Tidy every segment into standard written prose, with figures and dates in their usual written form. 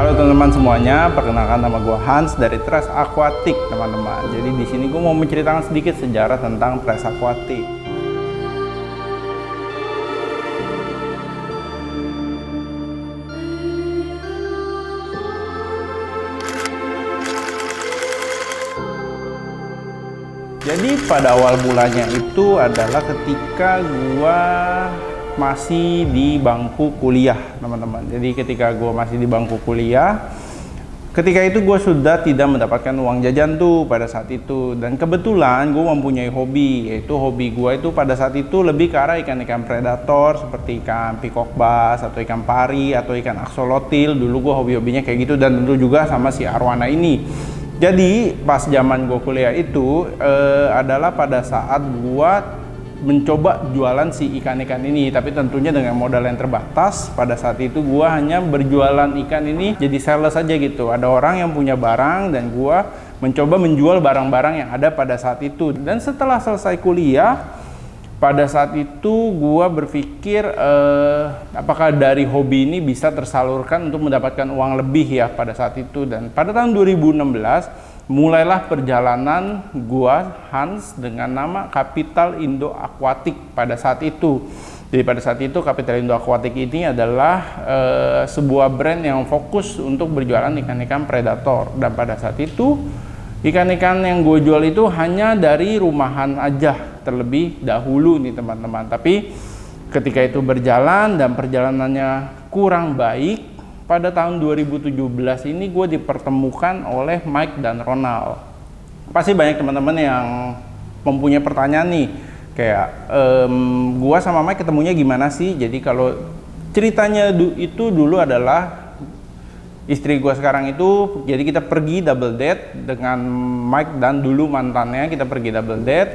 Halo teman-teman semuanya, perkenalkan nama gue Hans dari Tres Aquatic teman-teman. Jadi di sini gue mau menceritakan sedikit sejarah tentang Tres Aquatic. Jadi pada awal mulanya itu adalah ketika gue masih di bangku kuliah teman-teman. Jadi ketika gue masih di bangku kuliah, ketika itu gue sudah tidak mendapatkan uang jajan tuh pada saat itu. Dan kebetulan gue mempunyai hobi, yaitu hobi gue itu pada saat itu lebih ke arah ikan-ikan predator seperti ikan peacock bass atau ikan pari atau ikan axolotil. Dulu gue hobi-hobinya kayak gitu, dan tentu juga sama si arwana ini. Jadi pas zaman gue kuliah itu adalah pada saat gue mencoba jualan si ikan-ikan ini, tapi tentunya dengan modal yang terbatas. Pada saat itu gua hanya berjualan ikan ini jadi sales saja gitu. Ada orang yang punya barang dan gua mencoba menjual barang-barang yang ada pada saat itu. Dan setelah selesai kuliah, pada saat itu gua berpikir apakah dari hobi ini bisa tersalurkan untuk mendapatkan uang lebih ya pada saat itu. Dan pada tahun 2016 mulailah perjalanan gua Hans dengan nama Capital Indo Aquatic pada saat itu. Jadi pada saat itu Capital Indo Aquatic ini adalah sebuah brand yang fokus untuk berjualan ikan-ikan predator. Dan pada saat itu ikan-ikan yang gue jual itu hanya dari rumahan aja terlebih dahulu nih teman-teman. Tapi ketika itu berjalan dan perjalanannya kurang baik, pada tahun 2017 ini gue dipertemukan oleh Mike dan Ronald. Pasti banyak teman-teman yang mempunyai pertanyaan nih, kayak gue sama Mike ketemunya gimana sih? Jadi kalau ceritanya itu dulu adalah istri gue sekarang itu, jadi kita pergi double date dengan Mike dan dulu mantannya, kita pergi double date.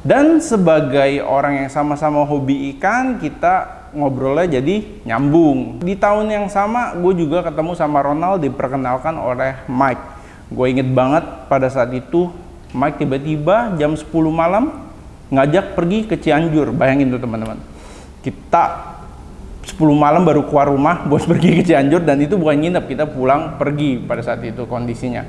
Dan sebagai orang yang sama-sama hobi ikan, kita ngobrolnya jadi nyambung. Di tahun yang sama gue juga ketemu sama Ronald, diperkenalkan oleh Mike. Gue inget banget pada saat itu Mike tiba-tiba jam 10 malam ngajak pergi ke Cianjur. Bayangin tuh teman-teman, kita 10 malam baru keluar rumah buat pergi ke Cianjur, dan itu bukan nginep, kita pulang pergi pada saat itu kondisinya.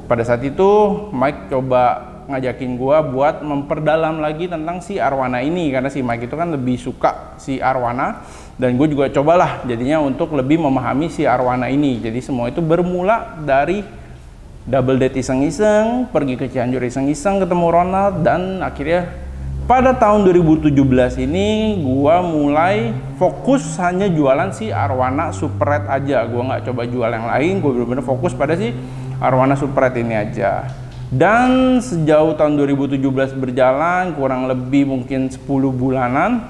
Pada saat itu Mike coba ngajakin gua buat memperdalam lagi tentang si arwana ini, karena si Mike itu kan lebih suka si arwana, dan gue juga cobalah jadinya untuk lebih memahami si arwana ini. Jadi semua itu bermula dari double date iseng-iseng, pergi ke Cianjur iseng-iseng ketemu Ronald, dan akhirnya pada tahun 2017 ini gua mulai fokus hanya jualan si arwana super red aja. Gua nggak coba jual yang lain, gue bener-bener fokus pada si arwana super red ini aja. Dan sejauh tahun 2017 berjalan, kurang lebih mungkin 10 bulanan,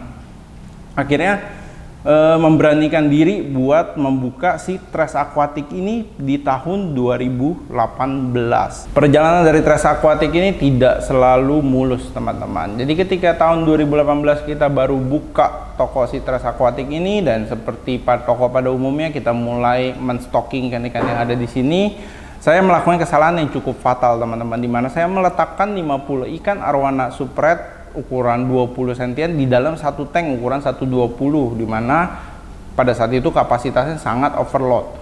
akhirnya memberanikan diri buat membuka si Tres Aquatic ini di tahun 2018. Perjalanan dari Tres Aquatic ini tidak selalu mulus teman-teman. Jadi ketika tahun 2018 kita baru buka toko si Tres Aquatic ini, dan seperti toko pada umumnya kita mulai menstocking ikan-ikan yang ada di sini, saya melakukan kesalahan yang cukup fatal teman-teman, di mana saya meletakkan 50 ikan arwana super red ukuran 20 cm di dalam satu tank ukuran 120, di mana pada saat itu kapasitasnya sangat overload.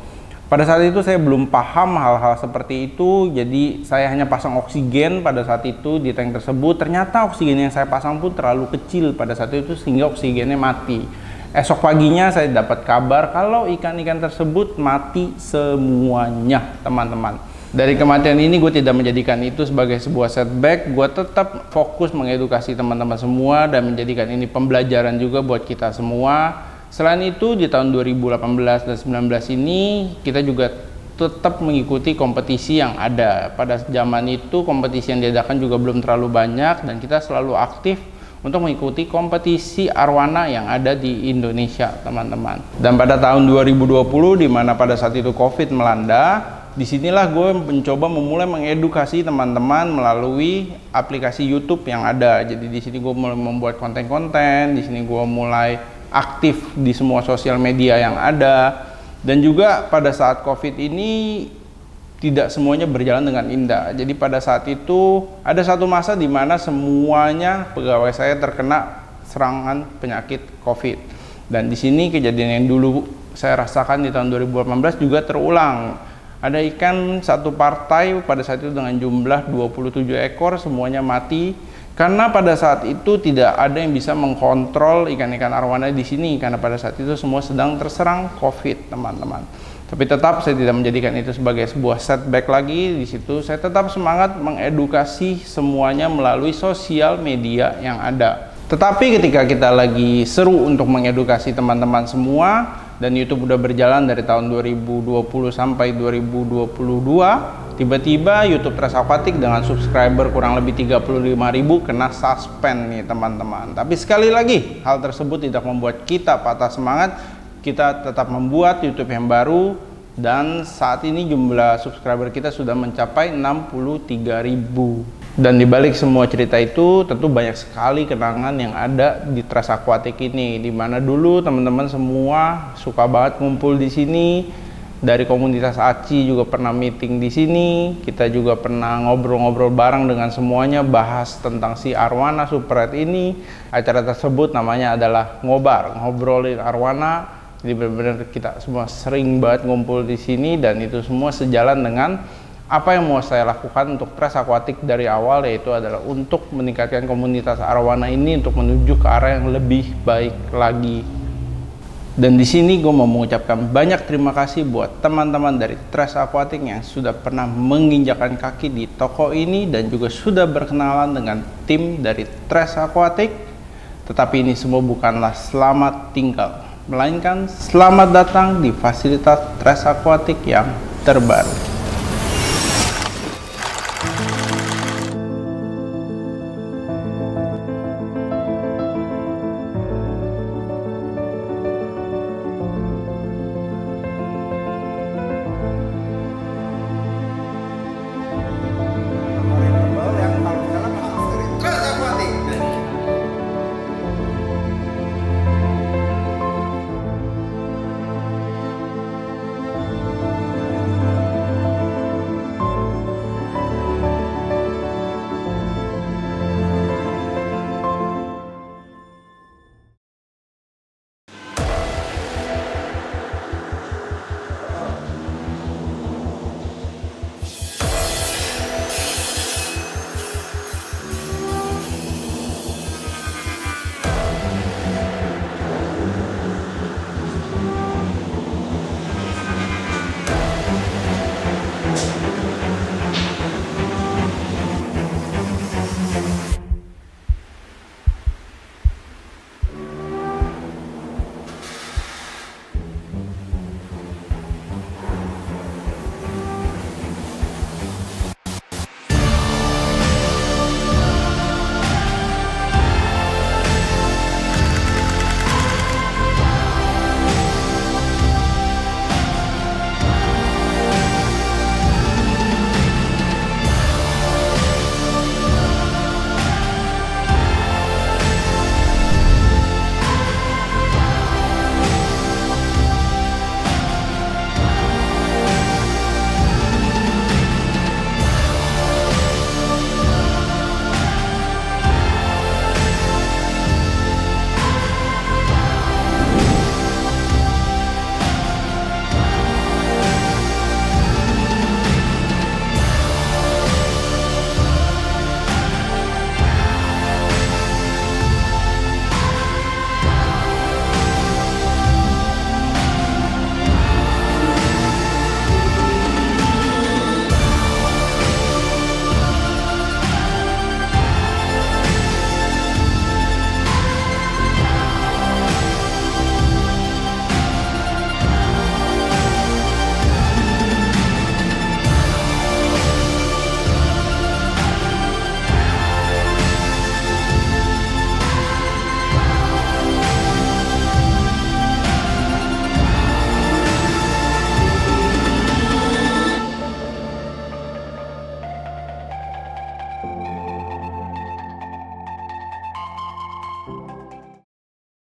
Pada saat itu saya belum paham hal-hal seperti itu, jadi saya hanya pasang oksigen pada saat itu di tank tersebut. Ternyata oksigen yang saya pasang pun terlalu kecil pada saat itu sehingga oksigennya mati. Esok paginya saya dapat kabar kalau ikan-ikan tersebut mati semuanya teman-teman. Dari kematian ini gue tidak menjadikan itu sebagai sebuah setback. Gue tetap fokus mengedukasi teman-teman semua dan menjadikan ini pembelajaran juga buat kita semua. Selain itu di tahun 2018 dan 2019 ini kita juga tetap mengikuti kompetisi yang ada. Pada zaman itu kompetisi yang diadakan juga belum terlalu banyak, dan kita selalu aktif untuk mengikuti kompetisi arwana yang ada di Indonesia teman-teman. Dan pada tahun 2020, di mana pada saat itu COVID melanda, disinilah gue mencoba memulai mengedukasi teman-teman melalui aplikasi YouTube yang ada. Jadi di sini gue mulai membuat konten-konten, di sini gue mulai aktif di semua sosial media yang ada. Dan juga pada saat COVID ini tidak semuanya berjalan dengan indah. Jadi pada saat itu ada satu masa di mana semuanya pegawai saya terkena serangan penyakit COVID. Dan di sini kejadian yang dulu saya rasakan di tahun 2018 juga terulang. Ada ikan satu partai pada saat itu dengan jumlah 27 ekor, semuanya mati karena pada saat itu tidak ada yang bisa mengkontrol ikan-ikan arwana di sini, karena pada saat itu semua sedang terserang COVID, teman-teman. Tapi tetap saya tidak menjadikan itu sebagai sebuah setback lagi. Di situ saya tetap semangat mengedukasi semuanya melalui sosial media yang ada. Tetapi ketika kita lagi seru untuk mengedukasi teman-teman semua, dan YouTube udah berjalan dari tahun 2020 sampai 2022, tiba-tiba YouTube Tres Aquatic dengan subscriber kurang lebih 35.000 kena suspend nih teman-teman. Tapi sekali lagi, hal tersebut tidak membuat kita patah semangat. Kita tetap membuat YouTube yang baru, dan saat ini jumlah subscriber kita sudah mencapai 63.000. Dan dibalik semua cerita itu tentu banyak sekali kenangan yang ada di Tres Aquatic ini, dimana dulu teman-teman semua suka banget ngumpul di sini. Dari komunitas ACI juga pernah meeting di sini. Kita juga pernah ngobrol-ngobrol bareng dengan semuanya, bahas tentang si arwana super red ini. Acara tersebut namanya adalah ngobrolin arwana. Jadi benar-benar kita semua sering banget ngumpul di sini, dan itu semua sejalan dengan apa yang mau saya lakukan untuk Tres Aquatic dari awal, yaitu adalah untuk meningkatkan komunitas arwana ini untuk menuju ke arah yang lebih baik lagi. Dan di sini gue mau mengucapkan banyak terima kasih buat teman-teman dari Tres Aquatic yang sudah pernah menginjakan kaki di toko ini dan juga sudah berkenalan dengan tim dari Tres Aquatic. Tetapi ini semua bukanlah selamat tinggal, melainkan selamat datang di fasilitas Tres Aquatic yang terbaru.